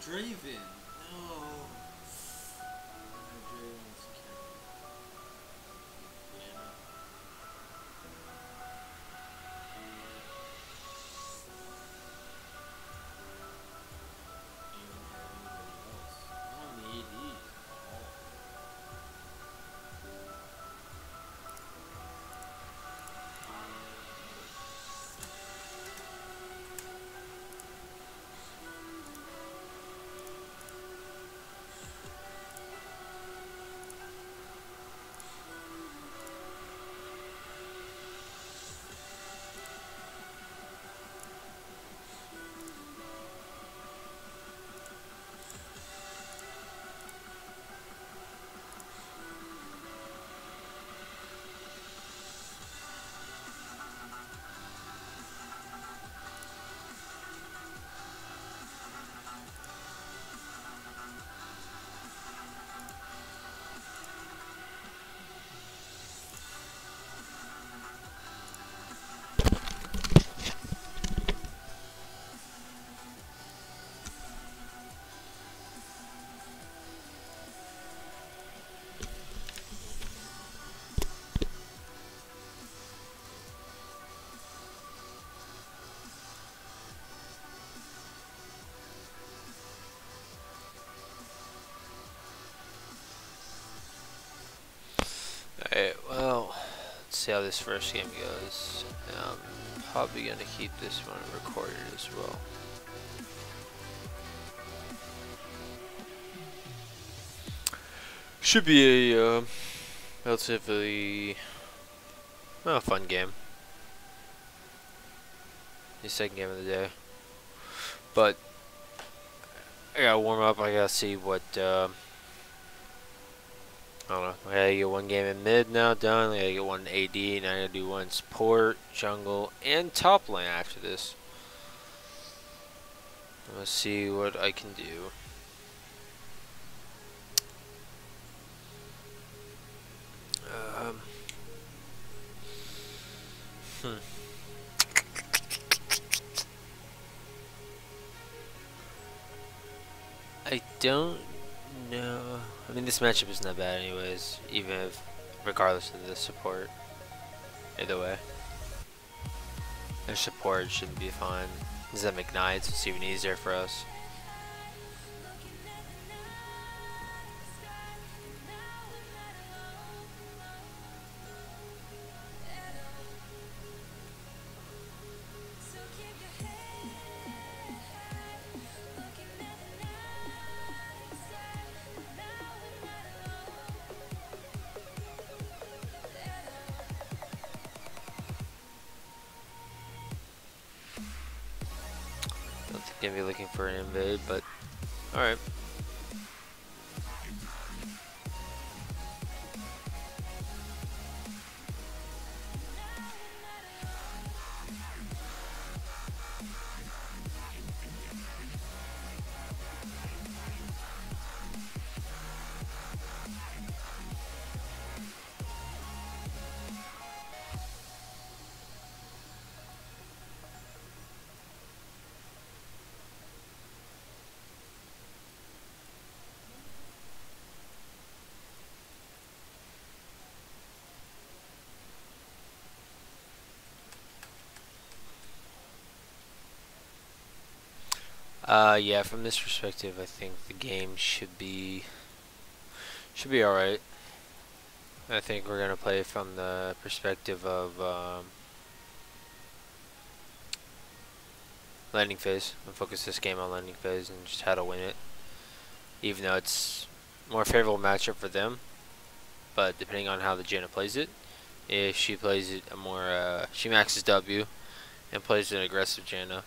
Draven. No. Draven's carry. Yeah. You don't have anybody else. I don't have any ADs at all. Alright, well, let's see how this first game goes. I'm probably going to keep this one recorded as well. Should be a relatively fun game. The second game of the day. But I gotta warm up, I gotta see what I don't know. I gotta get one game in mid now done. I gotta get one AD, and I gotta do one support, jungle, and top lane after this. Let's see what I can do. I don't know. I mean, this matchup isn't that bad anyways, even if, regardless of the support. Either way. Their support shouldn't be fine. Them ignites, it's even easier for us. Gonna be looking for an invade, but alright. Yeah, from this perspective, I think the game should be alright. I think we're gonna play from the perspective of landing phase and focus this game on landing phase and just how to win it. Even though it's more favorable matchup for them, but depending on how the Janna plays it, if she plays it a more she maxes W and plays an aggressive Janna,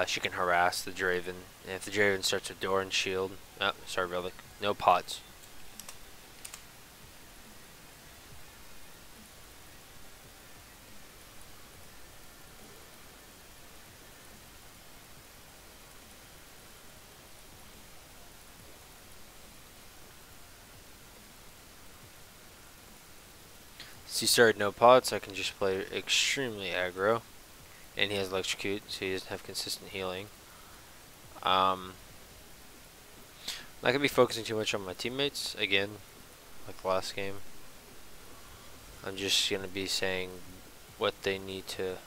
she can harass the Draven. And if the Draven starts with door and shield, oh, sorry, Relic, no pots. So he started no pots, I can just play extremely aggro. And he has electrocute, so he doesn't have consistent healing. not gonna be focusing too much on my teammates again, like the last game. I'm just gonna be saying what they need to.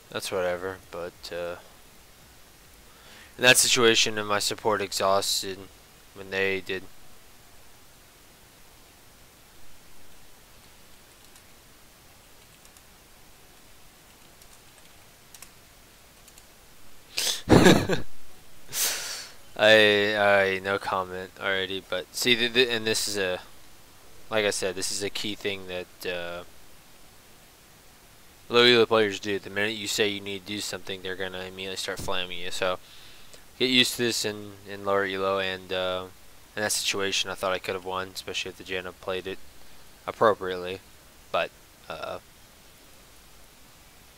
That's whatever, but in that situation, my support exhausted when they did. I no comment already, but see, and this is a, like I said, this is a key thing that low elo players do. The minute you say you need to do something, they're gonna immediately start flamming you. So get used to this in lower elo, and in that situation, I thought I could have won, especially if the Janna played it appropriately. But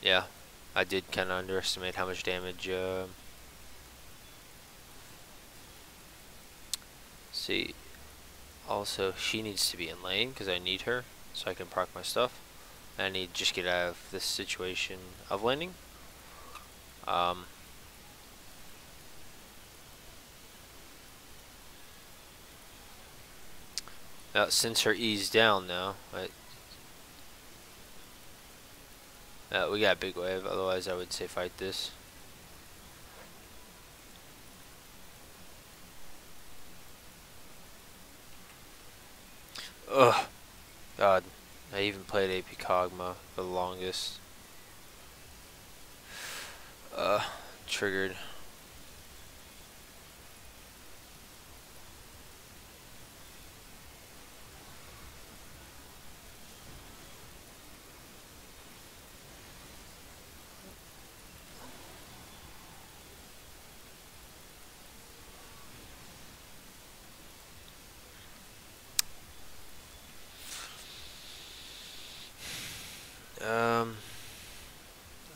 yeah, I did kind of underestimate how much damage. See, also she needs to be in lane because I need her so I can proc my stuff. I need to just get out of this situation of laning. Since her E's down now, we got a big wave. Otherwise, I would say fight this. Ugh, God, I even played AP Kog'Maw for the longest. Triggered.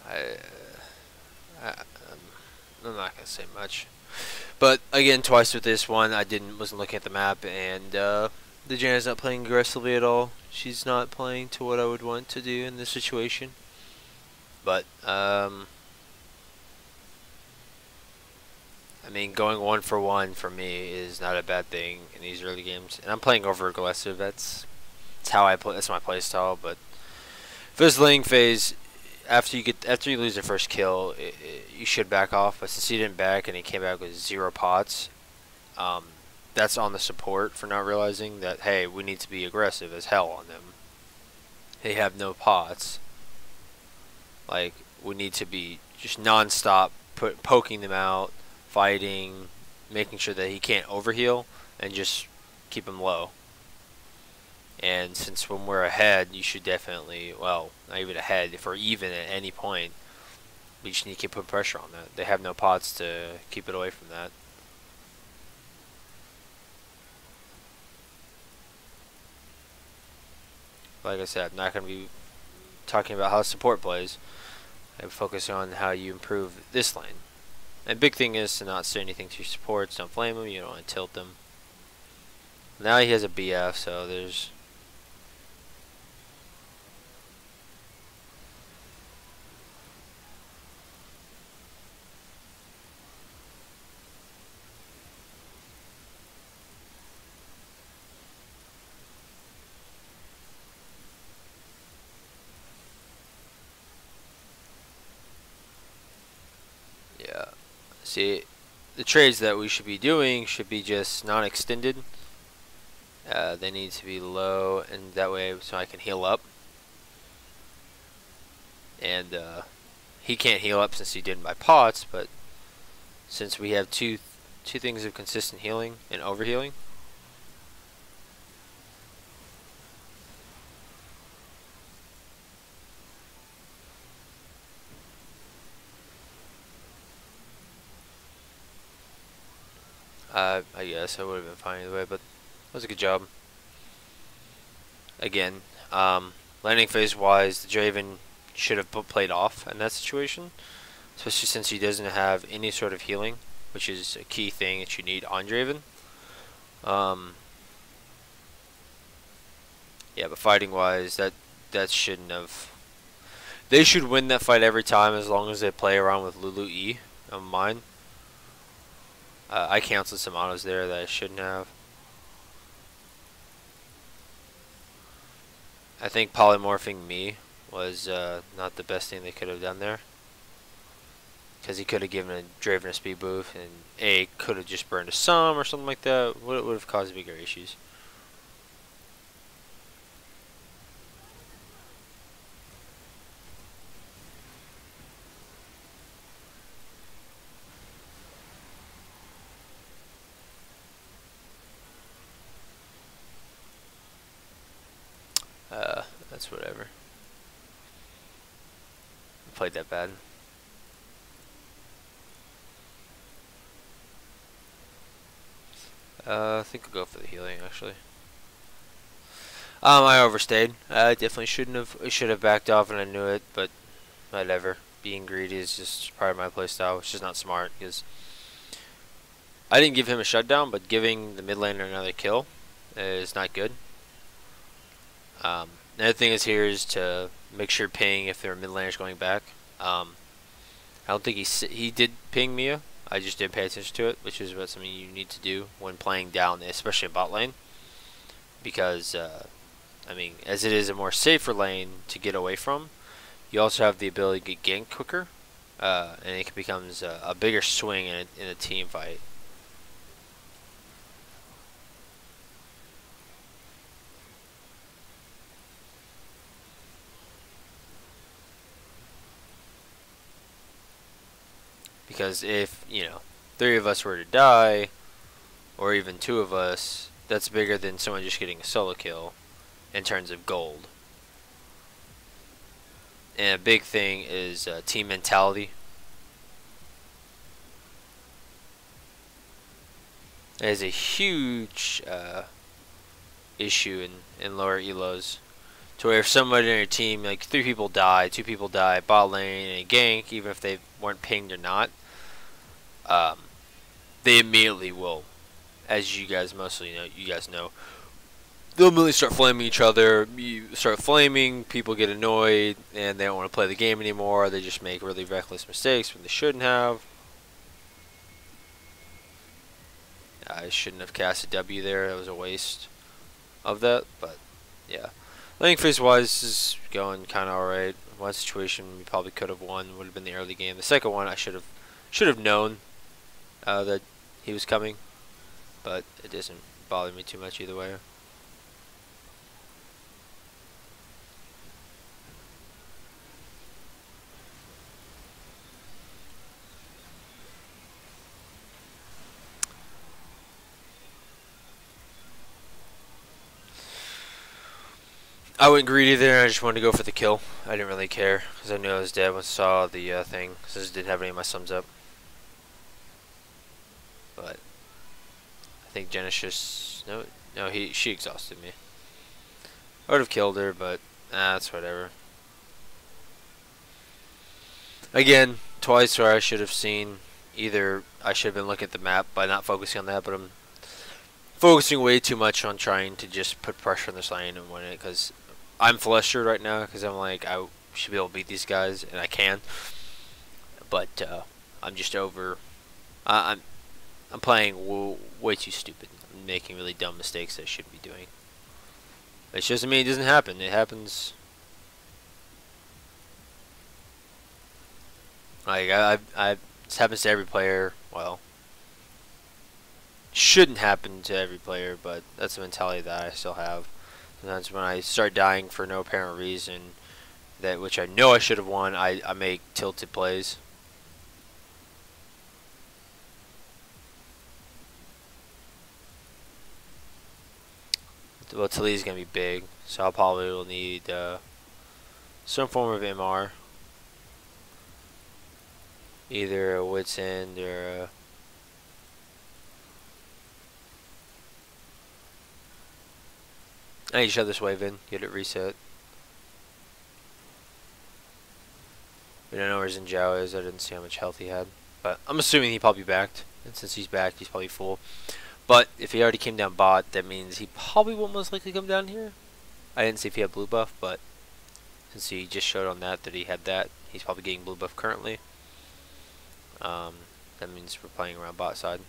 I, I'm not gonna say much. But again, twice with this one, I wasn't looking at the map, and the Janna's not playing aggressively at all. She's not playing to what I would want to do in this situation. But I mean, going 1-for-1 for me is not a bad thing in these early games, and I'm playing over aggressive. That's how I play. That's my play style. But for this laning phase, after you lose the first kill, you should back off. But since he didn't back and he came back with 0 pots, that's on the support for not realizing that, hey, we need to be aggressive as hell on them. They have no pots. Like, we need to be just non-stop poking them out, fighting, making sure that he can't overheal, and just keep him low. And since when we're ahead, you should definitely, well, not even ahead, if we're even at any point, we just need to keep putting pressure on that. They have no pots to keep it away from that. Like I said, I'm not going to be talking about how support plays. I'm focusing on how you improve this lane. And big thing is to not say anything to your supports. Don't flame them. You don't want to tilt them. Now he has a BF, so there's... Yeah. See, the trades that we should be doing should be just non-extended. They need to be low, and that way so I can heal up. And he can't heal up since he didn't buy pots, but since we have two things of consistent healing and overhealing, I guess I would have been fine either way, but that was a good job. Again, Landing phase wise, the Draven should have played off in that situation, especially since he doesn't have any sort of healing, which is a key thing that you need on Draven. Yeah, but fighting wise, that shouldn't have. They should win that fight every time as long as they play around with Lulu E on mine. I canceled some autos there that I shouldn't have. I think polymorphing me was not the best thing they could have done there. Because he could have given a Draven a speed boost and A could have just burned a sum or something like that. Would have caused bigger issues. That's whatever. Played that bad. I think I'll go for the healing actually. I overstayed. I definitely shouldn't have. I should have backed off, and I knew it. But whatever. Being greedy is just part of my playstyle, which is not smart because I didn't give him a shutdown, but giving the mid laner another kill is not good. Another thing is here is to make sure ping if their mid laner's going back. I don't think he did ping Mia. I just didn't pay attention to it, which is what something you need to do when playing down, especially in bot lane, because I mean, as it is a more safer lane to get away from, you also have the ability to get ganked quicker, and it becomes a bigger swing in a team fight. Because if, you know, 3 of us were to die, or even 2 of us, that's bigger than someone just getting a solo kill in terms of gold. And a big thing is team mentality. That is a huge issue in lower elos. To where if somebody in your team, like 3 people die, 2 people die, bot lane, and a gank, even if they weren't pinged or not, they immediately will, as you guys mostly know, they'll immediately start flaming each other. You start flaming, people get annoyed, and they don't want to play the game anymore. They just make really reckless mistakes when they shouldn't have. I shouldn't have cast a W there. That was a waste of that, but yeah. I think phase-wise is going kind of alright. One situation we probably could have won would have been the early game. The second one I should have known that he was coming, but it doesn't bother me too much either way. I went greedy there. I just wanted to go for the kill. I didn't really care because I knew I was dead when I saw the thing. Because I just didn't have any of my sums up. But I think Genesis, no, she exhausted me. I would have killed her, but that's whatever. Again, twice where I should have seen either I should have been looking at the map by not focusing on that, but I'm focusing way too much on trying to just put pressure on this lane and win it because I'm flustered right now because I'm like I should be able to beat these guys and I can, but I'm just over. I'm playing way too stupid. I'm making really dumb mistakes that I shouldn't be doing. It's just, I mean, it doesn't happen. It happens. Like this happens to every player. Well, shouldn't happen to every player, but that's the mentality that I still have. Sometimes when I start dying for no apparent reason, that which I know I should have won, I make tilted plays. Well, Taliyah's gonna be big, so I probably will need some form of MR, either a Wit's End or I need to shove this wave in, get it reset. We don't know where Xin Zhao is. I didn't see how much health he had. But I'm assuming he probably backed. And since he's backed, he's probably full. But if he already came down bot, that means he probably will most likely come down here. I didn't see if he had blue buff, but since he just showed on that he had that, he's probably getting blue buff currently. That means we're playing around bot side.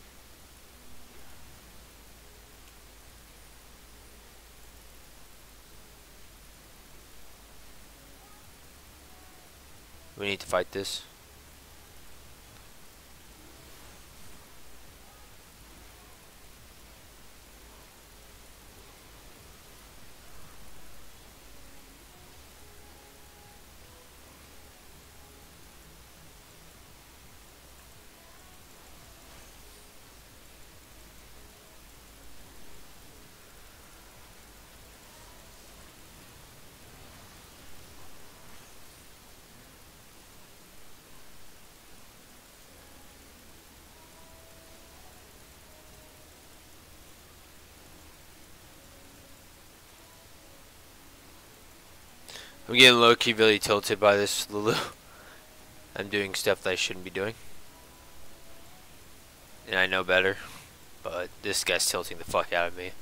We need to fight this. I'm getting low-key really tilted by this Lulu. I'm doing stuff that I shouldn't be doing. And I know better. But this guy's tilting the fuck out of me.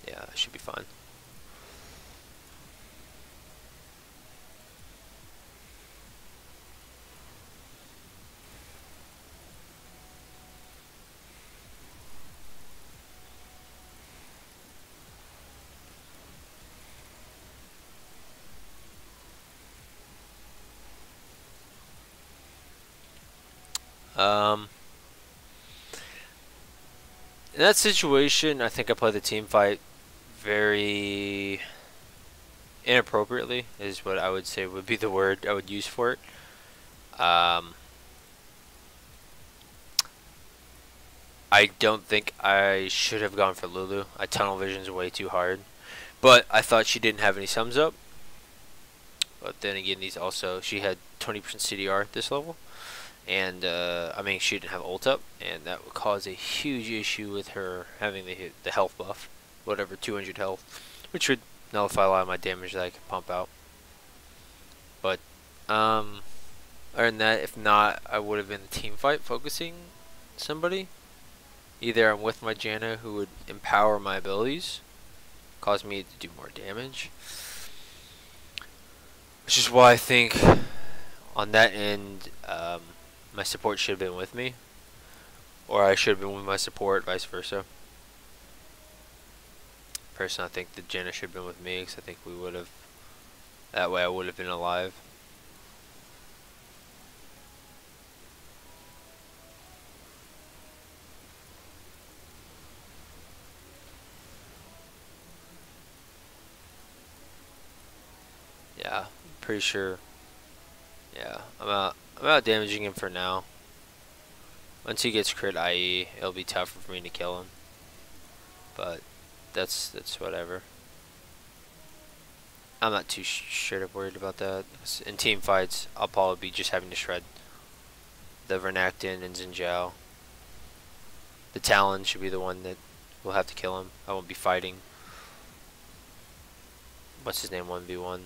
Yeah, that should be fine. In that situation, I think I played the team fight very inappropriately, is what I would say would be the word I would use for it. I don't think I should have gone for Lulu. I tunnel vision's way too hard. But I thought she didn't have any sums up. But then again, she had 20% CDR at this level. And, I mean, she didn't have ult up. And that would cause a huge issue with her having the health buff. Whatever, 200 health. Which would nullify a lot of my damage that I could pump out. But, other than that, if not, I would have been a team fight focusing somebody. Either I'm with my Janna who would empower my abilities, cause me to do more damage. Which is why I think on that end, my support should have been with me. Or I should have been with my support, vice versa. Personally, I think that Janna should have been with me because I think we would have, that way I would have been alive. Yeah, pretty sure. Yeah, I'm out damaging him for now. Once he gets crit IE, it'll be tougher for me to kill him. But that's whatever. I'm not too straight up worried about that. In team fights, I'll probably be just having to shred the Vernactin and Xin Zhao. The Talon should be the one that will have to kill him. I won't be fighting. What's his name? 1v1.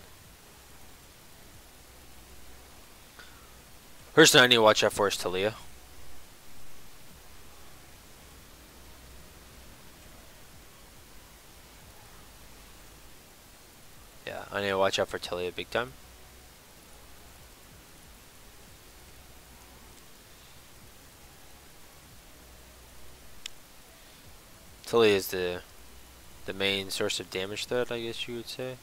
Person I need to watch out for is Talia. Yeah, I need to watch out for Talia big time. Talia is the main source of damage threat, I guess you would say.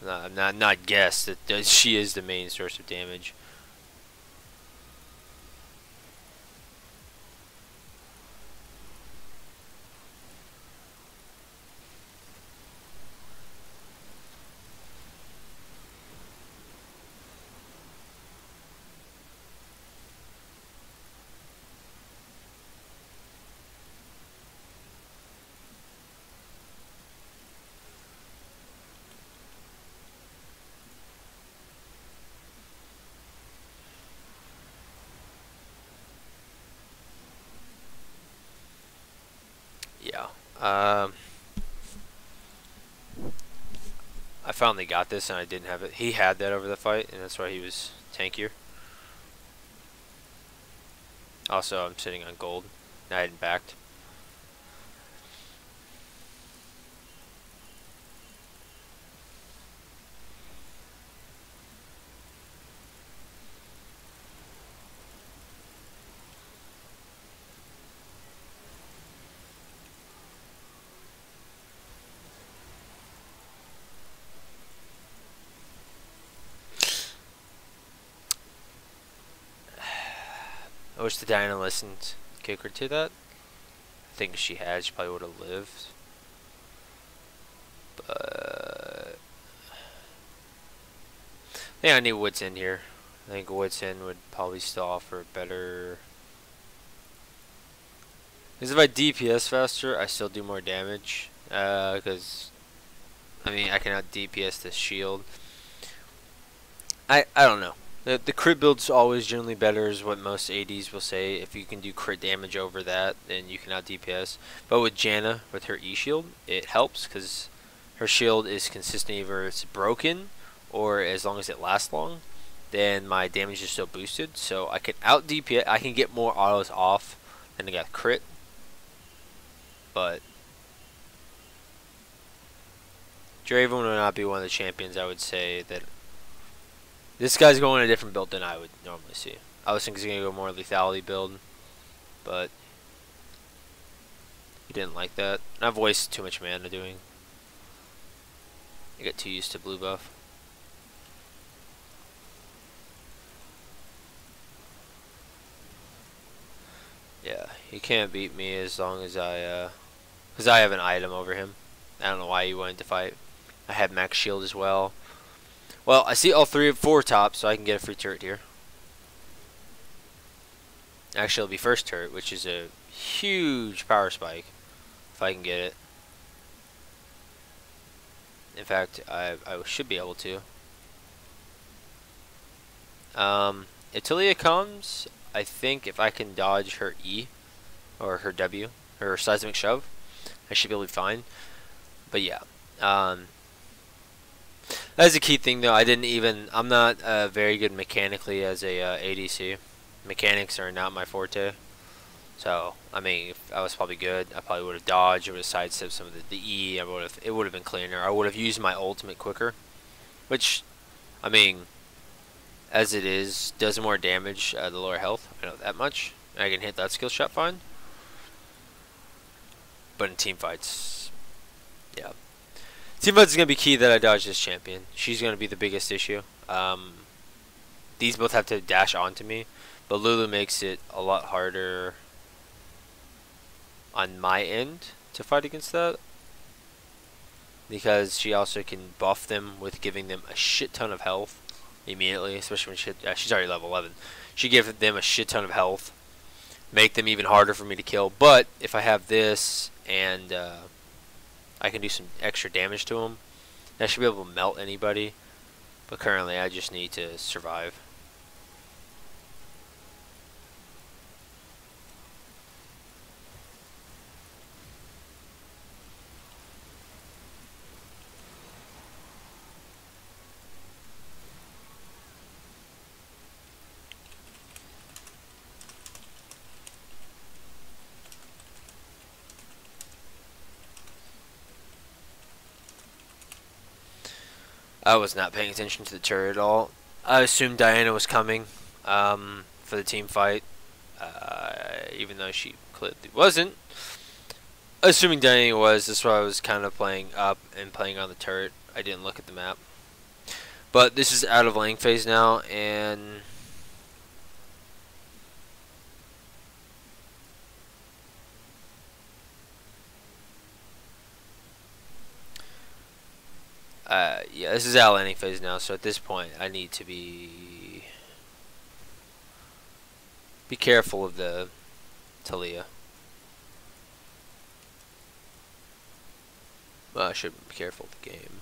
Not guess that she is the main source of damage. Um, I finally got this and I didn't have it. He had that over the fight, and that's why he was tankier. Also, I'm sitting on gold. I hadn't backed. I wish the Diana listened kicker to that. I think if she had, she probably would have lived. But I think I need Wits in here. I think Wits in would probably still offer better. Because if I DPS faster, I still do more damage. Because I mean, I can out DPS this shield. I don't know. The crit build's always generally better, is what most ADs will say. If you can do crit damage over that, then you can out DPS. But with Janna, with her E shield, it helps because her shield is consistent. Either it's broken, or as long as it lasts long, then my damage is still boosted. So I can out DPS. I can get more autos off than I got crit. But Draven would not be one of the champions I would say that. This guy's going a different build than I would normally see. I was thinking he's going to go more lethality build, but he didn't like that. And I've wasted too much mana doing. I got too used to blue buff. Yeah, he can't beat me as long as because I have an item over him. I don't know why he wanted to fight. I had max shield as well. Well, I see all 3 of 4 tops, so I can get a free turret here. Actually, it'll be first turret, which is a huge power spike, if I can get it. In fact, I should be able to. If Talia comes, I think if I can dodge her E, or her W, her seismic shove, I should be able to be fine. But yeah, that's a key thing, though. I'm not very good mechanically as a ADC. Mechanics are not my forte. So, I mean, if I was probably good, I probably would have dodged, I would have sidestepped some of the E, it would have been cleaner. I would have used my ultimate quicker. Which, I mean, as it is, does more damage at the lower health. I know that much. I can hit that skill shot fine. But in team fights, yeah. Team fights is going to be key that I dodge this champion. She's going to be the biggest issue. These both have to dash onto me. But Lulu makes it a lot harder on my end to fight against that. Because she also can buff them with giving them a shit ton of health immediately. Especially when she's already level 11. She gives them a shit ton of health. Make them even harder for me to kill. But if I have this and I can do some extra damage to them, I should be able to melt anybody. But currently I just need to survive. I was not paying attention to the turret at all. I assumed Diana was coming for the team fight, even though she clearly wasn't. Assuming Diana was, that's why I was kind of playing up and playing on the turret. I didn't look at the map. But this is out of lane phase now, and yeah, this is out of laning phase now, so at this point I need to be careful of the Talia. Well, I should be careful of the game.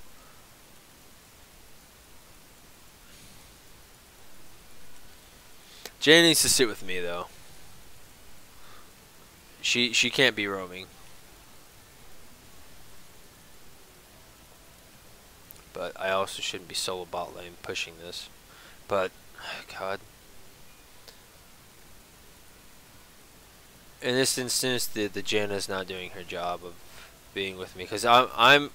Jane needs to sit with me though. She can't be roaming. but I also shouldn't be solo bot lane pushing this. But, God. In this instance, the Janna's not doing her job of being with me. Because I'm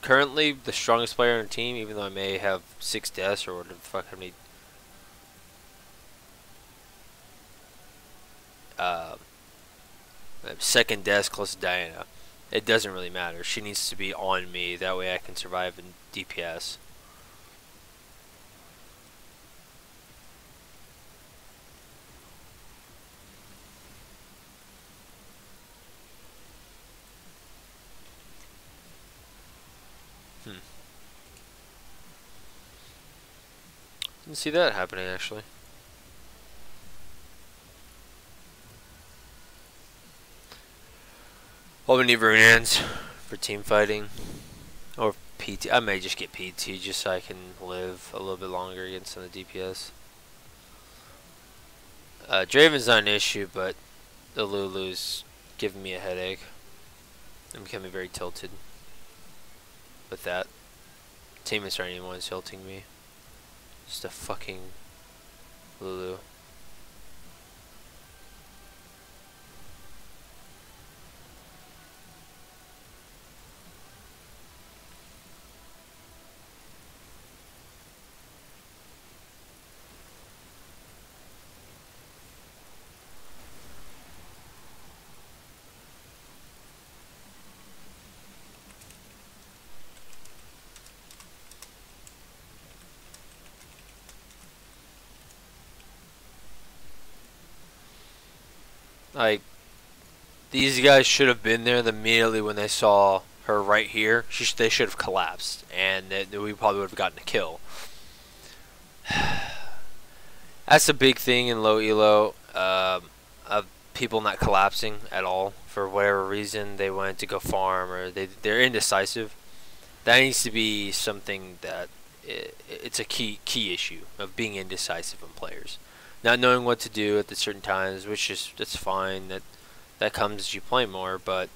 currently the strongest player on the team, even though I may have 6 deaths or whatever the fuck I need. Second death close to Diana. It doesn't really matter. She needs to be on me. That way I can survive in DPS. Didn't see that happening actually. I'll need runes for team fighting. Or PT. I may just get PT just so I can live a little bit longer against some of the DPS. Draven's not an issue, but the Lulu's giving me a headache. I'm becoming very tilted with that. Teammates aren't even ones tilting me. Just a fucking Lulu. Like, these guys should have been there immediately when they saw her right here. They should have collapsed, and we probably would have gotten a kill. That's a big thing in low elo, of people not collapsing at all for whatever reason. They went to go farm, or they're indecisive. That needs to be something that it's a key issue of being indecisive in players. Not knowing what to do at the certain times, which is that's fine. That comes as you play more, but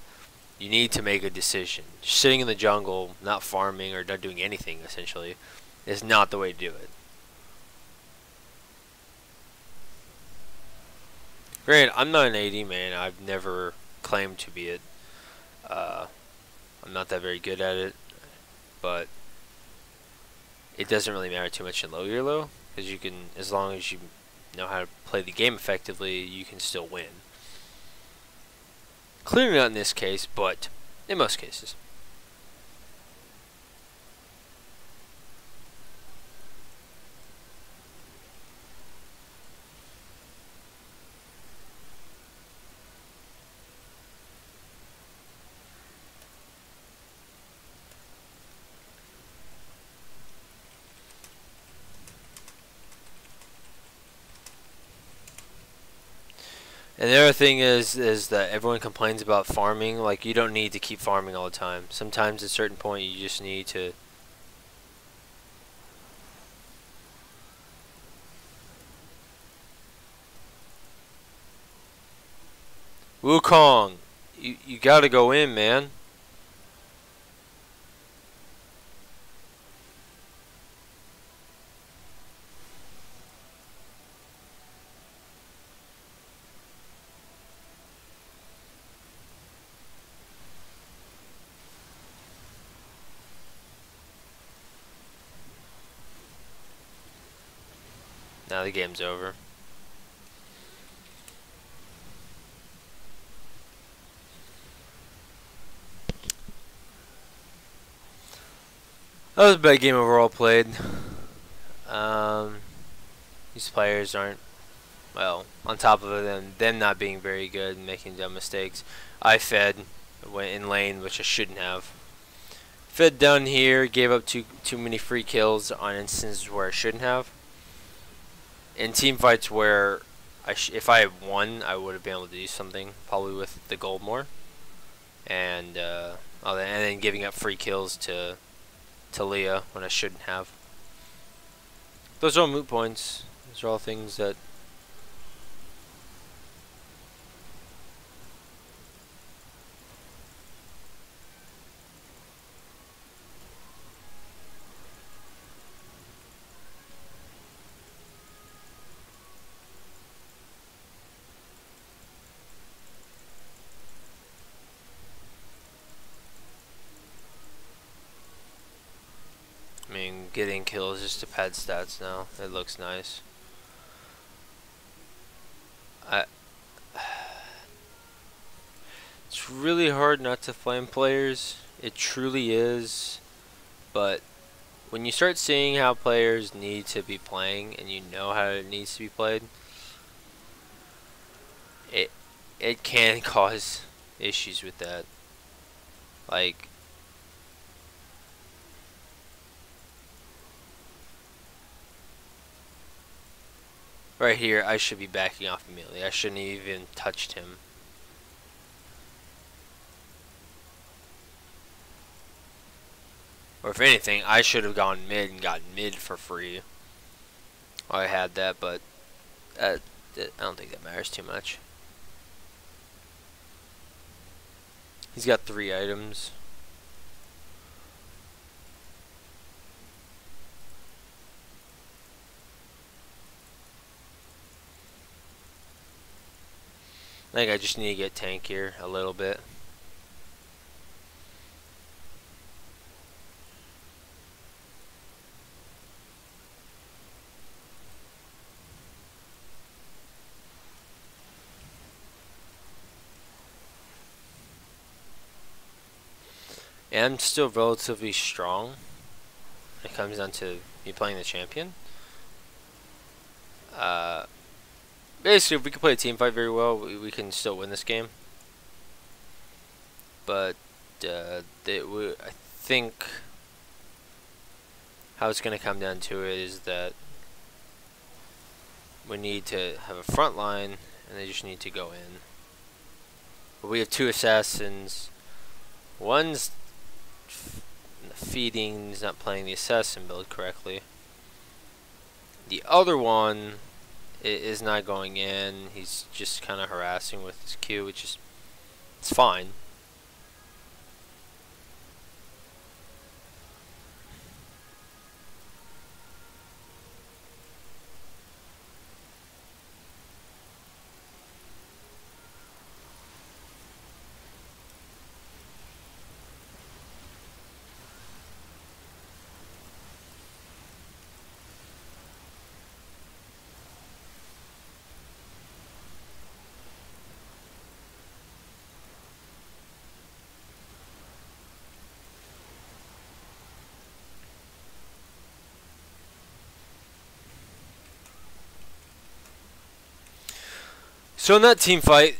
you need to make a decision. Sitting in the jungle, not farming or not doing anything essentially, is not the way to do it. Granted, I'm not an AD man. I've never claimed to be it. I'm not that very good at it, but it doesn't really matter too much in low elo because you can, as long as you know how to play the game effectively, you can still win. Clearly not in this case, but in most cases. And the other thing is that everyone complains about farming. Like, you don't need to keep farming all the time. Sometimes at a certain point you just need to. Wukong, you gotta go in, man. Now the game's over. That was a bad game overall played. These players aren't, well, on top of them not being very good and making dumb mistakes. I went in lane, which I shouldn't have. Fed down here, gave up too many free kills on instances where I shouldn't have. In team fights where if I had won, I would have been able to do something, probably with the gold more, and then giving up free kills to Leah when I shouldn't have. Those are all moot points. Those are all things that getting kills just to pad stats now. It looks nice. It's really hard not to flame players. It truly is. But when you start seeing how players need to be playing and you know how it needs to be played, it can cause issues with that. Like, right here, I should be backing off immediately. I shouldn't have even touched him. Or if anything, I should have gone mid and gotten mid for free. I had that, but I don't think that matters too much. He's got 3 items. I think I just need to get tankier a little bit. And I'm still relatively strong. It comes down to me playing the champion. Basically, if we can play a team fight very well, we can still win this game. But I think how it's going to come down to it is that we need to have a front line, and they just need to go in. But we have 2 assassins. One's feeding, he's not playing the assassin build correctly. The other one is not going in. He's just kind of harassing with his Q, which is, it's fine. So in that team fight,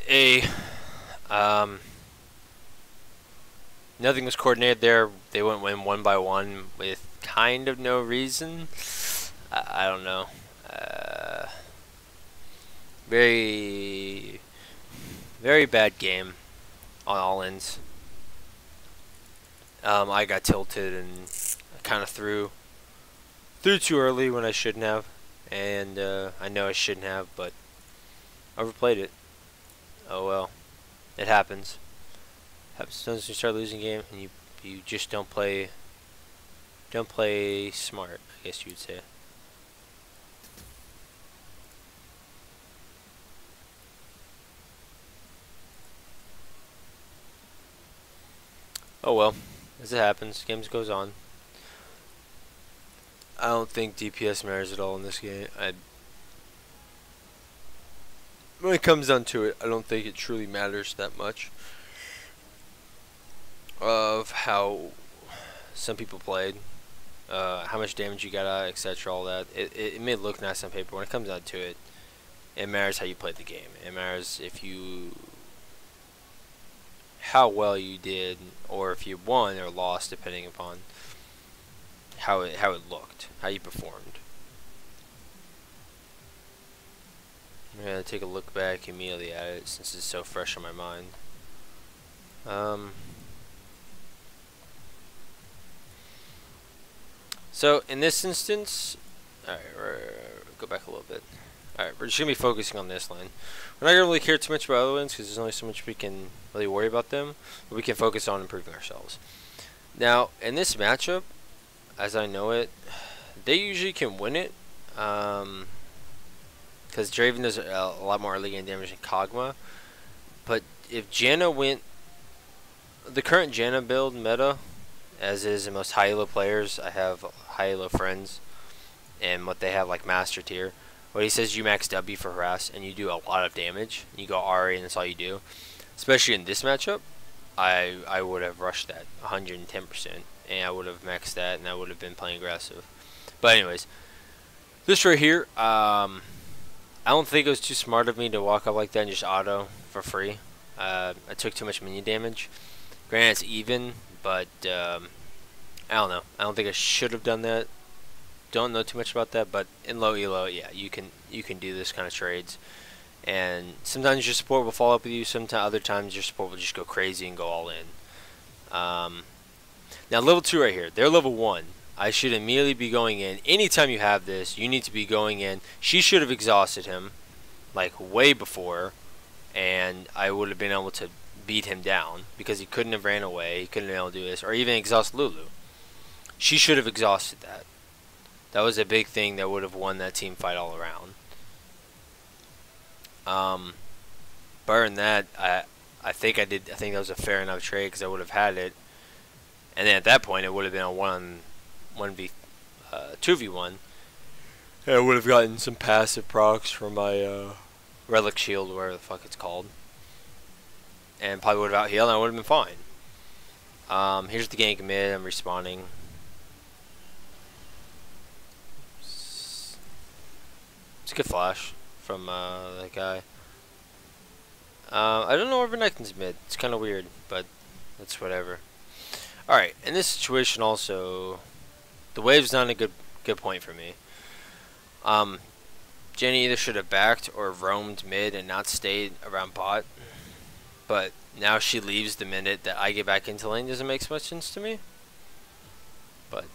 nothing was coordinated there. They went in 1 by 1 with kind of no reason. I don't know. Very, very bad game on all ends. I got tilted and kind of threw too early when I shouldn't have, and I know I shouldn't have, but overplayed it. Oh well, it happens. Happens once you start losing game, and you just don't play smart, I guess you would say. Oh well, as it happens, games goes on. I don't think DPS matters at all in this game. When it comes down to it, I don't think it truly matters that much of how some people played, how much damage you got out, etc. All that. It may look nice on paper. When it comes down to it, it matters how you played the game. It matters how well you did, or if you won or lost, depending upon how it looked, how you performed. I'm gonna take a look back immediately at it since it's so fresh on my mind. So in this instance, alright, go back a little bit. Alright, we're just gonna be focusing on this line. We're not gonna really care too much about other ones because there's only so much we can really worry about them, but we can focus on improving ourselves. Now, in this matchup, as I know it, they usually can win it. Because Draven does a lot more early game damage than Kog'Maw. But if Janna went, the current Janna build meta, as is the most high elo players, I have high elo friends and what they have like master tier. What he says, you max W for harass and you do a lot of damage. You go Ari and that's all you do. Especially in this matchup, I would have rushed that 110%, and I would have maxed that, and I would have been playing aggressive. But anyways, this right here, I don't think it was too smart of me to walk up like that and just auto for free. I took too much minion damage. Granted, it's even, but I don't know. I don't think I should have done that. Don't know too much about that, but in low elo, yeah, you can do this kind of trades. And sometimes your support will follow up with you. Sometimes other times your support will just go crazy and go all in. Now level 2 right here, they're level 1. I should immediately be going in. Anytime you have this, you need to be going in. She should have exhausted him like way before, and I would have been able to beat him down because he couldn't have ran away. He couldn't have been able to do this, or even exhaust Lulu. She should have exhausted that. That was a big thing that would have won that team fight all around. Burn that. I think I did. I think that was a fair enough trade because I would have had it, and then at that point it would have been a 2v1. And I would have gotten some passive procs from my relic shield, or whatever the fuck it's called, and probably would have out healed, and I would have been fine. Here's the gank mid. I'm respawning. It's a good flash from that guy. I don't know where Renekton's mid. It's kind of weird, but that's whatever. Alright, in this situation also, the wave's not a good point for me. Jenny either should have backed or roamed mid and not stayed around bot. But now she leaves the minute that I get back into lane. Doesn't make much sense to me. But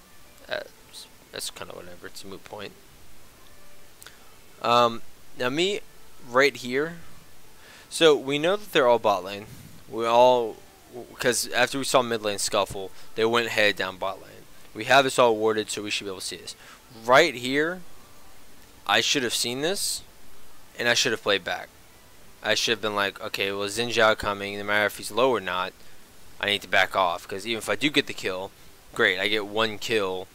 that's kind of whatever. It's a moot point. Now me, right here. So we know that they're all bot lane. Because after we saw mid lane scuffle, they went head down bot lane. We have this all warded, so we should be able to see this. Right here, I should have seen this, and I should have played back. I should have been like, okay, well, Xin Zhao coming, no matter if he's low or not, I need to back off. Because even if I do get the kill, great, I get 1 kill,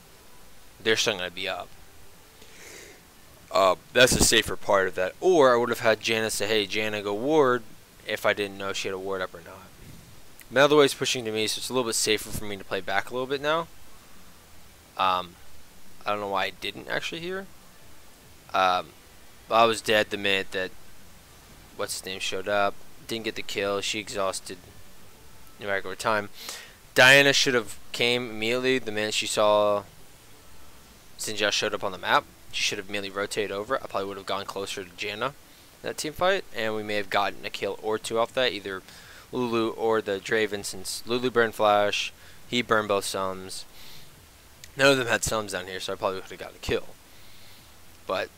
they're still going to be up. That's a safer part of that. Or I would have had Janna say, hey, Janna, go ward, if I didn't know if she had a ward up or not. Another way is pushing to me, so it's a little bit safer for me to play back a little bit now. I don't know why I didn't actually here. But I was dead the minute that what's his name showed up. Didn't get the kill. She exhausted in regular time. Diana should have came immediately the minute she saw Xin Zhao showed up on the map. She should have immediately rotated over. I probably would have gone closer to Janna in that team fight, and we may have gotten a kill or 2 off that, either Lulu or the Draven, since Lulu burned flash, he burned both sums. None of them had sums down here, so I probably would have got a kill. But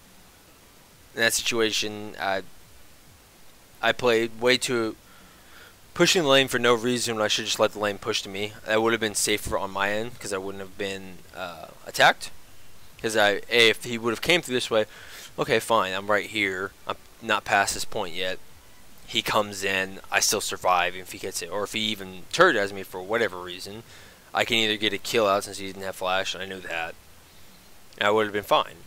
in that situation, I played way too pushing the lane for no reason when I should just let the lane push to me. That would have been safer on my end because I wouldn't have been attacked. Because if he would have came through this way, okay, fine, I'm right here. I'm not past this point yet. He comes in, I still survive if he gets it. Or if he even turret as me for whatever reason, I can either get a kill out since he didn't have flash, and I knew that. And I would have been fine.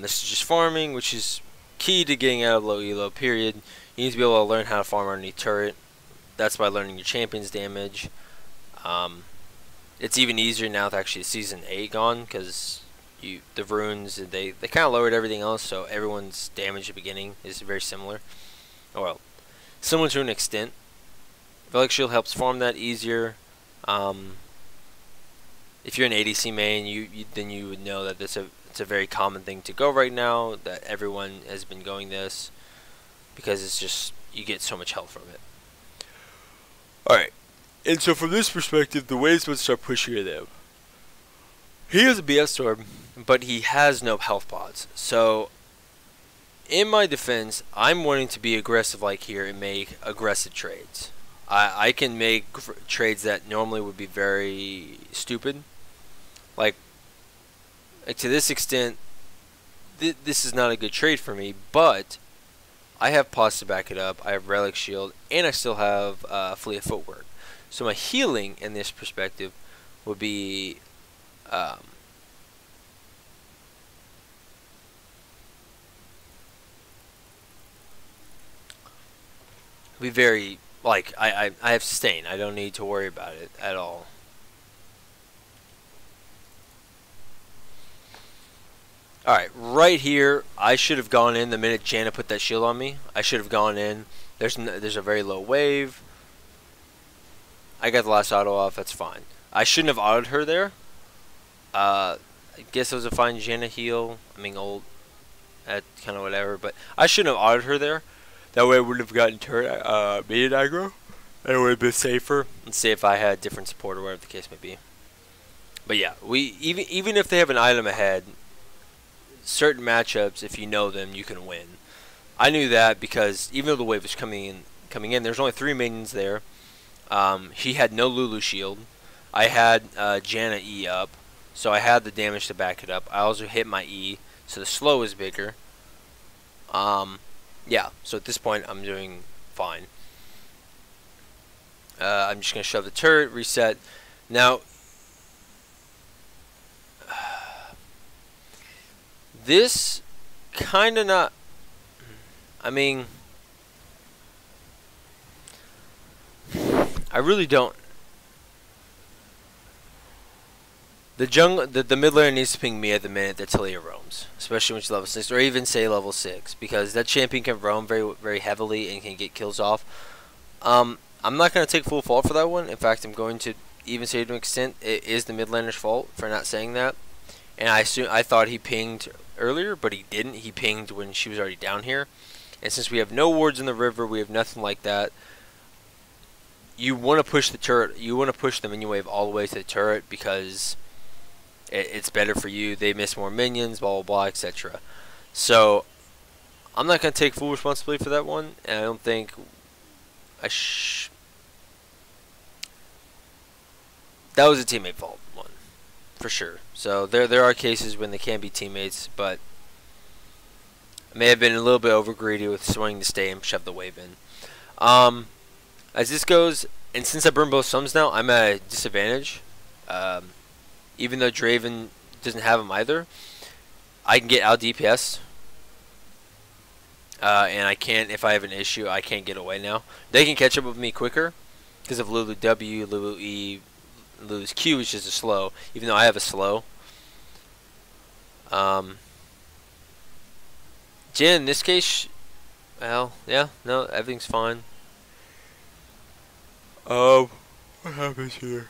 This is just farming, which is key to getting out of low elo, period. You need to be able to learn how to farm underneath turret. That's by learning your champion's damage. It's even easier now with actually Season 8 gone, because the runes, they kind of lowered everything else, so everyone's damage at the beginning is very similar. Oh, well, similar to an extent. Relic Shield helps farm that easier. If you're an ADC main, then you would know that it's a very common thing to go right now, that everyone has been going this, because it's just, you get so much health from it. Alright, and so from this perspective, the waves would start pushing at them. He has a BS Storm, but he has no health pods. So, in my defense, I'm wanting to be aggressive like here and make aggressive trades. I can make trades that normally would be very stupid. Like to this extent, this is not a good trade for me, but I have pods to back it up. I have Relic Shield, and I still have Fleet of Footwork. So my healing in this perspective would be Um, be very like I have sustain. I don't need to worry about it at all. All right, right here, I should have gone in the minute Jana put that shield on me. I should have gone in. There's a very low wave. I got the last auto off. That's fine. I shouldn't have autoed her there. I guess it was a fine Jana heal. I mean, old, at kind of whatever. But I shouldn't have autoed her there. That way, I would have gotten turret mid aggro. It would have been safer. Let's see if I had different support or whatever the case may be. But yeah, we even if they have an item ahead, certain matchups, if you know them, you can win. I knew that because even though the wave was coming in, there's only 3 minions there. He had no Lulu shield. I had Jana E up, so I had the damage to back it up. I also hit my E, so the slow is bigger. Yeah, so at this point I'm doing fine. I'm just gonna shove the turret, reset. Now, this kind of not. I mean, I really don't. The mid laner needs to ping me at the minute that Talia roams, especially when she's level 6, or even say level 6, because that champion can roam very heavily and can get kills off. I'm not going to take full fault for that one. In fact, I'm going to even say to an extent it is the mid laner's fault for not saying that. And I thought he pinged earlier, but he didn't. He pinged when she was already down here. And since we have no wards in the river, we have nothing like that. You want to push the turret. You want to push the minion wave all the way to the turret because it's better for you. They miss more minions, blah, blah, blah, etc. So, I'm not going to take full responsibility for that one. And I don't think I that was a teammate fault one, for sure. So, there are cases when they can be teammates, but I may have been a little bit over greedy with swinging to stay and shove the wave in. As this goes, and since I burned both sums now, I'm at a disadvantage. Even though Draven doesn't have them either, I can get out DPS. And I can't, if I have an issue, I can't get away now. They can catch up with me quicker because of Lulu W, Lulu E, Lulu's Q, which is a slow, even though I have a slow. Jen, in this case, well, yeah, no, everything's fine. What happens here?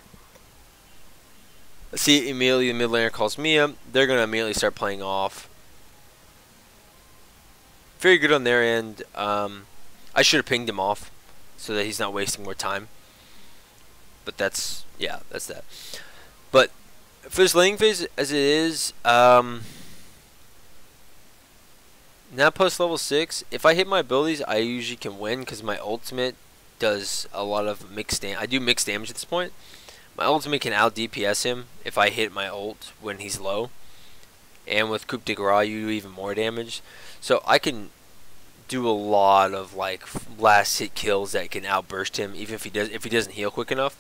See, immediately the mid laner calls me up. They're going to immediately start playing off. Very good on their end. I should have pinged him off so that he's not wasting more time. But that's, yeah, that's that. But for this laning phase as it is, now post level 6, if I hit my abilities, I usually can win because my ultimate does a lot of mixed damage. I do mixed damage at this point. My ultimate can out DPS him if I hit my ult when he's low. And with Coup de Grace, you do even more damage. So I can do a lot of like last hit kills that can outburst him, even if he doesn't heal quick enough.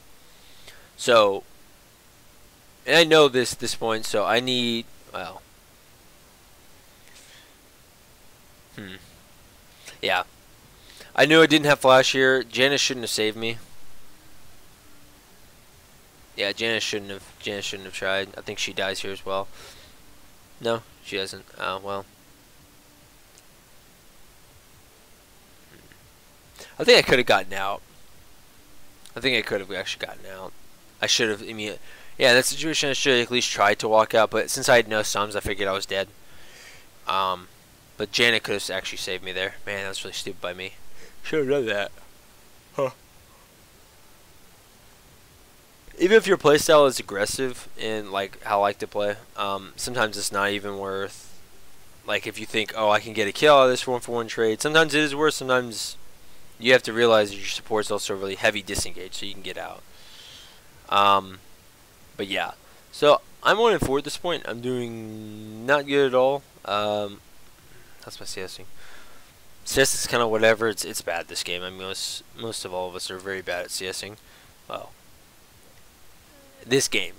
So, and I know this point, so I need, well, yeah. I knew I didn't have flash here. Janice shouldn't have saved me. Yeah, Janice shouldn't have tried. I think she dies here as well. No, she doesn't. Oh, well. I think I could have gotten out. I think I could have actually gotten out. I should have immediately. Yeah, that situation I should have at least tried to walk out, but since I had no sums, I figured I was dead. But Janet could have actually saved me there. Man, that was really stupid by me. Should have done that. Huh. Even if your playstyle is aggressive in like how I like to play, sometimes it's not even worth. Like if you think, oh, I can get a kill out of this 1-for-1 trade, sometimes it is worth. Sometimes you have to realize that your support's also really heavy disengage, so you can get out. But yeah, so I'm 1-4 at this point. I'm doing not good at all. That's my CSing. CS is kind of whatever. It's bad this game. I mean, most of all of us are very bad at CSing. Well, this game,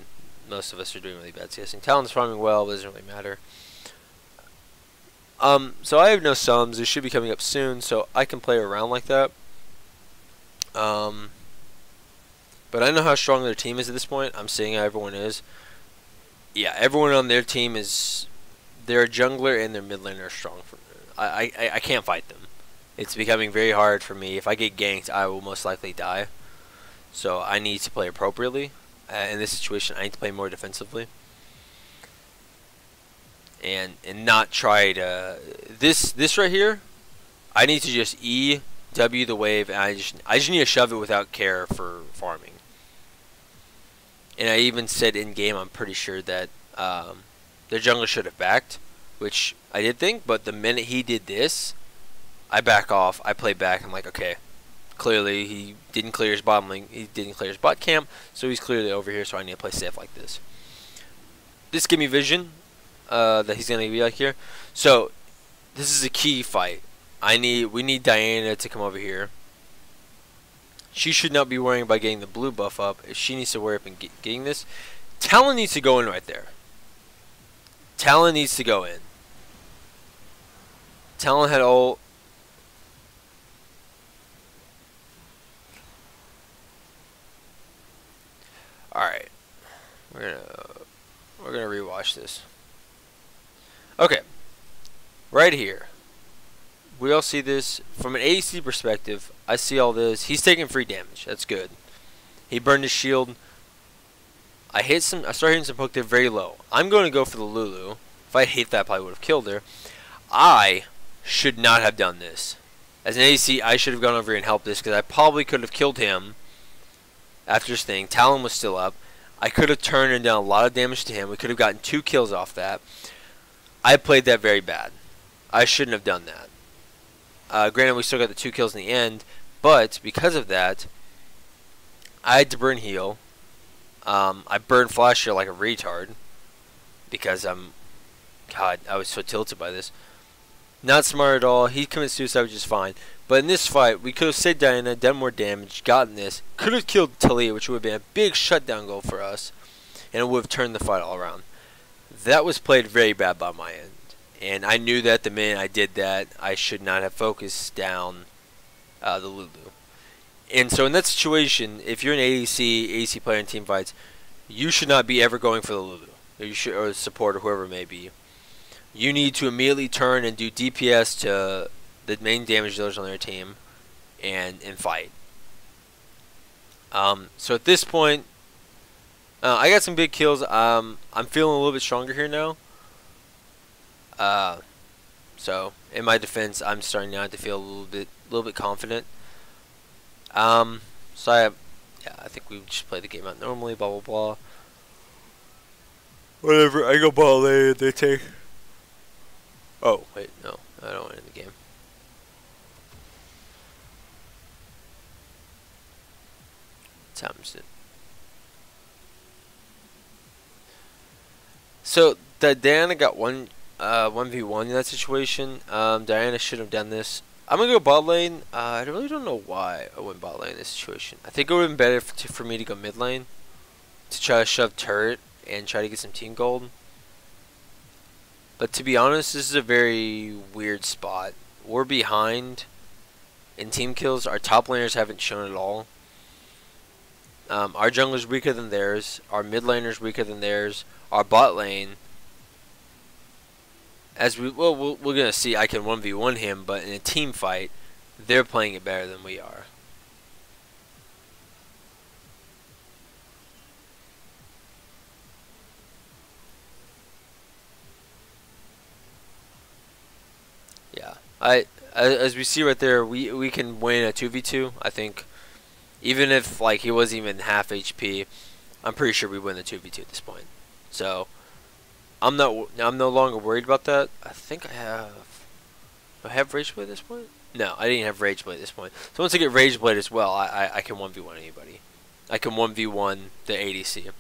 most of us are doing really bad CSing. Talon's farming well, but it doesn't really matter. So I have no sums. It should be coming up soon, so I can play around like that. But I know how strong their team is at this point. I'm seeing how everyone is. Yeah, everyone on their team is... Their jungler and their mid laner are strong. I can't fight them. It's becoming very hard for me. If I get ganked, I will most likely die. So I need to play appropriately. In this situation, I need to play more defensively. And not try to... This right here, I need to just E, W the wave, and I just need to shove it without care for farming. And I even said in-game, I'm pretty sure that their jungler should have backed, which I did think, but the minute he did this, I back off, I play back, I'm like, okay, clearly he didn't clear his bottom lane, he didn't clear his bot camp, so he's clearly over here, so I need to play safe like this. This give me vision that he's going to be like here. So, this is a key fight. We need Diana to come over here. She should not be worrying about getting the blue buff up. If she needs to worry about getting this, Talon needs to go in right there. Talon needs to go in. Talon had all... Alright. We're gonna rewatch this. Okay. Right here. We all see this. From an ADC perspective, I see all this. He's taking free damage. That's good. He burned his shield. I started hitting some poke there very low. I'm going to go for the Lulu. If I hit that, I probably would have killed her. I should not have done this. As an ADC, I should have gone over here and helped this, because I probably could have killed him after this thing. Talon was still up. I could have turned and done a lot of damage to him. We could have gotten 2 kills off that. I played that very bad. I shouldn't have done that. Granted, we still got the 2 kills in the end, but because of that, I had to burn heal. I burned flash here like a retard because God, I was so tilted by this. Not smart at all. He committed suicide, which is fine. But in this fight, we could have saved Diana, done more damage, gotten this. Could have killed Talia, which would have been a big shutdown goal for us, and it would have turned the fight all around. That was played very bad by my end. And I knew that the minute I did that, I should not have focused down the Lulu. And so in that situation, if you're an ADC player in team fights, you should not be ever going for the Lulu. Or support, or whoever it may be. You need to immediately turn and do DPS to the main damage dealers on their team and fight. So at this point, I got some big kills. I'm feeling a little bit stronger here now. So in my defense, I'm starting now to feel a little bit confident. So I think we just play the game out normally. Blah blah blah. Whatever. I go ball lane. They take. Oh wait, no, I don't want to end the game. Times it. So that Diana got 1v1 in that situation. Diana should have done this. I'm gonna go bot lane. I really don't know why I went bot lane in this situation. I think it would have been better for me to go mid lane to try to shove turret and try to get some team gold. But to be honest, this is a very weird spot. We're behind in team kills. Our top laners haven't shown at all. Our jungler's weaker than theirs. Our mid laner's weaker than theirs. Our bot lane, we're gonna see. I can 1v1 him, but in a team fight, they're playing it better than we are. Yeah, as we see right there, we can win a 2v2. I think, even if like he wasn't even half HP, I'm pretty sure we win the 2v2 at this point. So I'm no longer worried about that. I think I have Rage Blade at this point? No, I didn't have Rage Blade at this point. So once I get Rage Blade as well, I can 1v1 anybody. I can 1v1 the ADC.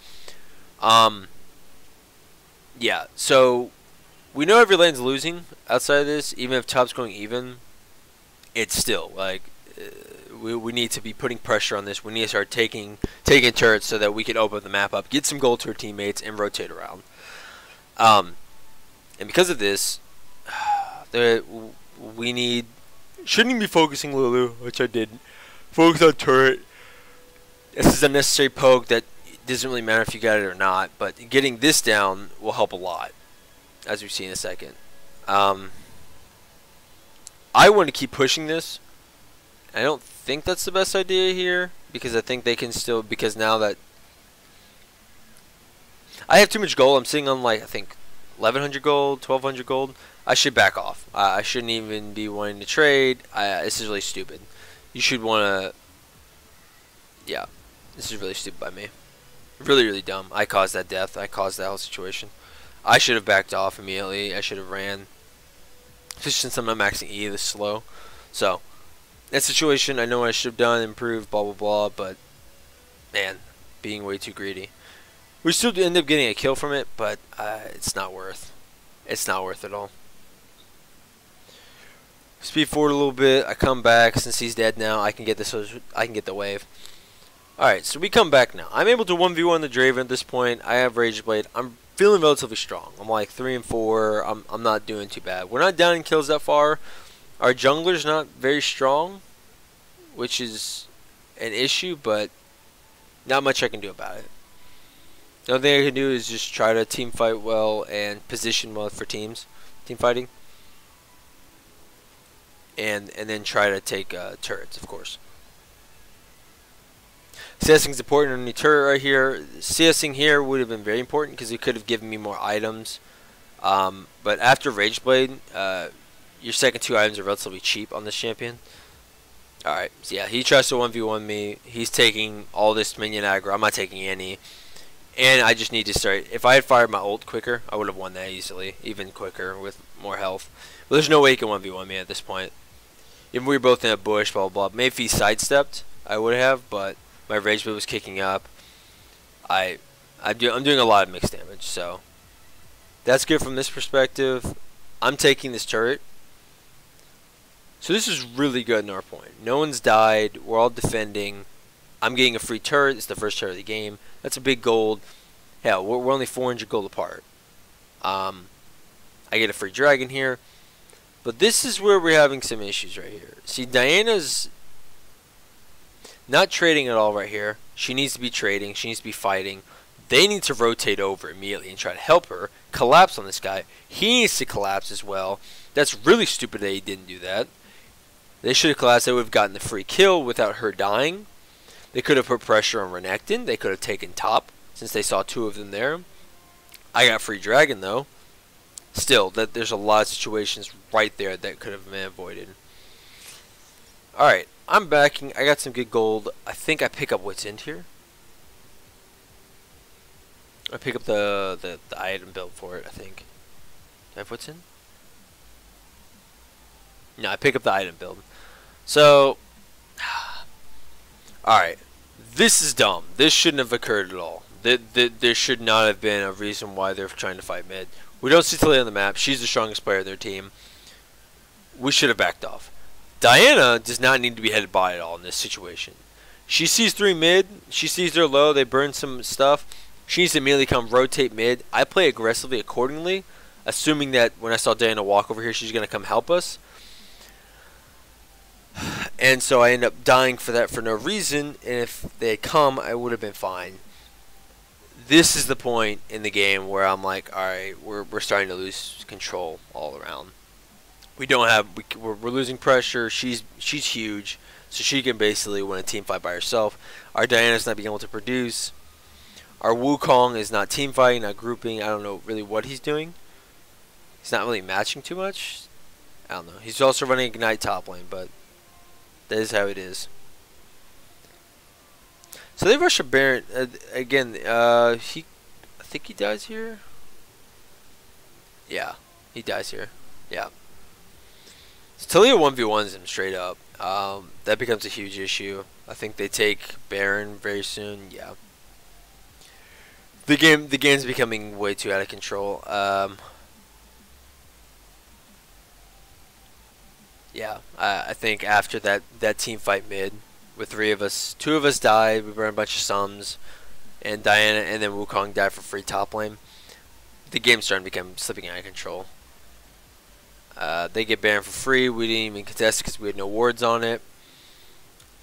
Yeah, so we know every lane's losing outside of this. Even if top's going even, it's still like We need to be putting pressure on this. We need to start taking turrets so that we can open the map up, get some gold to our teammates, and rotate around. And because of this, we shouldn't even be focusing Lulu, which I didn't. Focus on turret. This is a necessary poke that doesn't really matter if you got it or not, but getting this down will help a lot, as we see in a second. I want to keep pushing this. I don't think that's the best idea here, because I think they can still, because now that I have too much gold, I'm sitting on like, I think 1100 gold, 1200 gold. I should back off. I shouldn't even be wanting to trade. This is really stupid. You should want to, yeah, this is really stupid by me. Really, really dumb. I caused that death. I caused that whole situation. I should have backed off immediately. I should have ran. Especially since I'm not maxing E this slow. So, that situation, I know I should have done, improved, blah, blah, blah, but, man, being way too greedy. We still end up getting a kill from it, but it's not worth. It's not worth it all. Speed forward a little bit. I come back. Since he's dead now, I can get this. I can get the wave. Alright, so we come back now. I'm able to 1v1 the Draven at this point. I have Rage Blade. I'm feeling relatively strong. I'm like 3 and 4. I'm not doing too bad. We're not down in kills that far. Our jungler's not very strong, which is an issue, but not much I can do about it. The only thing I can do is just try to team fight well and position well for team fighting. And then try to take turrets, of course. CSing is important on the turret right here. CSing here would have been very important because it could have given me more items. But after Rage Blade, your second 2 items are relatively cheap on this champion. Alright, so yeah, he tries to 1v1 me. He's taking all this minion aggro. I'm not taking any. And I just need to start. If I had fired my ult quicker, I would have won that easily. Even quicker with more health. But there's no way he can 1v1 me at this point. Even we were both in a bush, blah, blah, blah. Maybe if he sidestepped, I would have, but my Rage Blade was kicking up. I'm doing a lot of mixed damage, so that's good from this perspective. I'm taking this turret. So this is really good in our point. No one's died. We're all defending. I'm getting a free turret. It's the first turret of the game. That's a big gold. Hell, we're only 400 gold apart. I get a free dragon here. But this is where we're having some issues right here. See, Diana's not trading at all right here. She needs to be trading. She needs to be fighting. They need to rotate over immediately and try to help her collapse on this guy. He needs to collapse as well. That's really stupid that he didn't do that. They should have collapsed. They would have gotten the free kill without her dying. They could have put pressure on Renekton. They could have taken top since they saw 2 of them there. I got free dragon though. Still, there's a lot of situations right there that could have been avoided. Alright, I'm backing. I got some good gold. I think I pick up what's in here. I pick up the item build for it, I think. Do I have what's in? No, I pick up the item build. So, alright. This is dumb. This shouldn't have occurred at all. There should not have been a reason why they're trying to fight mid. We don't see Talia on the map. She's the strongest player of their team. We should have backed off. Diana does not need to be headed by at all in this situation. She sees 3 mid. She sees they're low. They burn some stuff. She needs to immediately come rotate mid. I play aggressively accordingly, assuming that when I saw Diana walk over here, she's going to come help us. And so I end up dying for that for no reason. And if they had come, I would have been fine. This is the point in the game where I'm like, alright, we're starting to lose control all around. We don't have, we're losing pressure. She's huge, so she can basically win a team fight by herself. Our Diana's not being able to produce. Our Wukong is not team fighting, not grouping. I don't know really what he's doing. He's not really matching too much. I don't know. He's also running Ignite top lane, but that is how it is. So they rush a Baron again. I think he dies here. Yeah, he dies here. Yeah. So Talia 1v1s him straight up. That becomes a huge issue. I think they take Baron very soon. Yeah. The game's becoming way too out of control. Yeah, I think after that team fight mid, with 3 of us. 2 of us died. We ran a bunch of sums, and Diana and then Wukong died for free top lane. The game's starting to become slipping out of control. They get banned for free. We didn't even contest because we had no wards on it.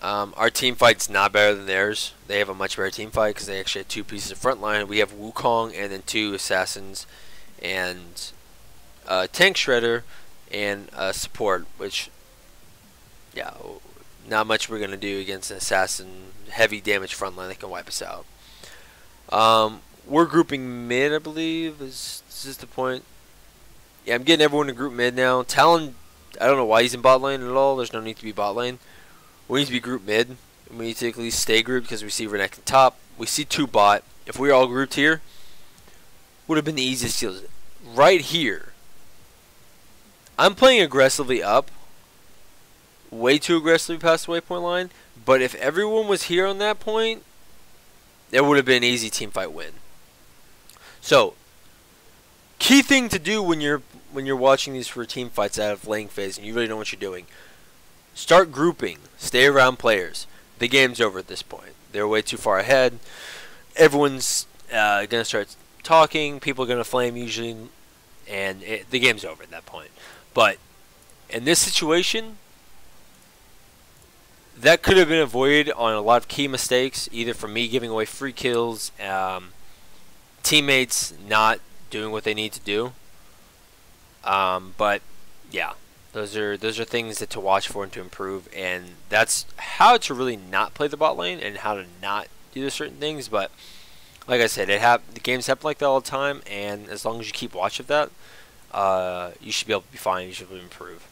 Our team fight's not better than theirs. They have a much better team fight because they actually have 2 pieces of front line. We have Wukong and then 2 assassins and tank shredder and support, which, yeah, not much we're going to do against an assassin heavy damage front line that can wipe us out. We're grouping mid, I believe. Is this the point? Yeah, I'm getting everyone to group mid now. Talon, I don't know why he's in bot lane at all. There's no need to be bot lane. We need to be group mid. We need to at least stay grouped because we see Renekton top. We see 2 bot. If we were all grouped here, would have been the easiest deal. Right here. I'm playing aggressively up. Way too aggressively past the waypoint line. But if everyone was here on that point, there would have been an easy team fight win. So, key thing to do when you're watching these for team fights out of lane phase and you really know what you're doing. Start grouping. Stay around players. The game's over at this point. They're way too far ahead. Everyone's going to start talking. People are going to flame usually. And the game's over at that point. But in this situation, that could have been avoided on a lot of key mistakes. Either from me giving away free kills. Teammates not doing what they need to do. But yeah, those are things that to watch for and to improve, and that's how to really not play the bot lane and how to not do certain things. But like I said, the games happen like that all the time, and as long as you keep watch of that, you should be able to be fine. You should be able to improve.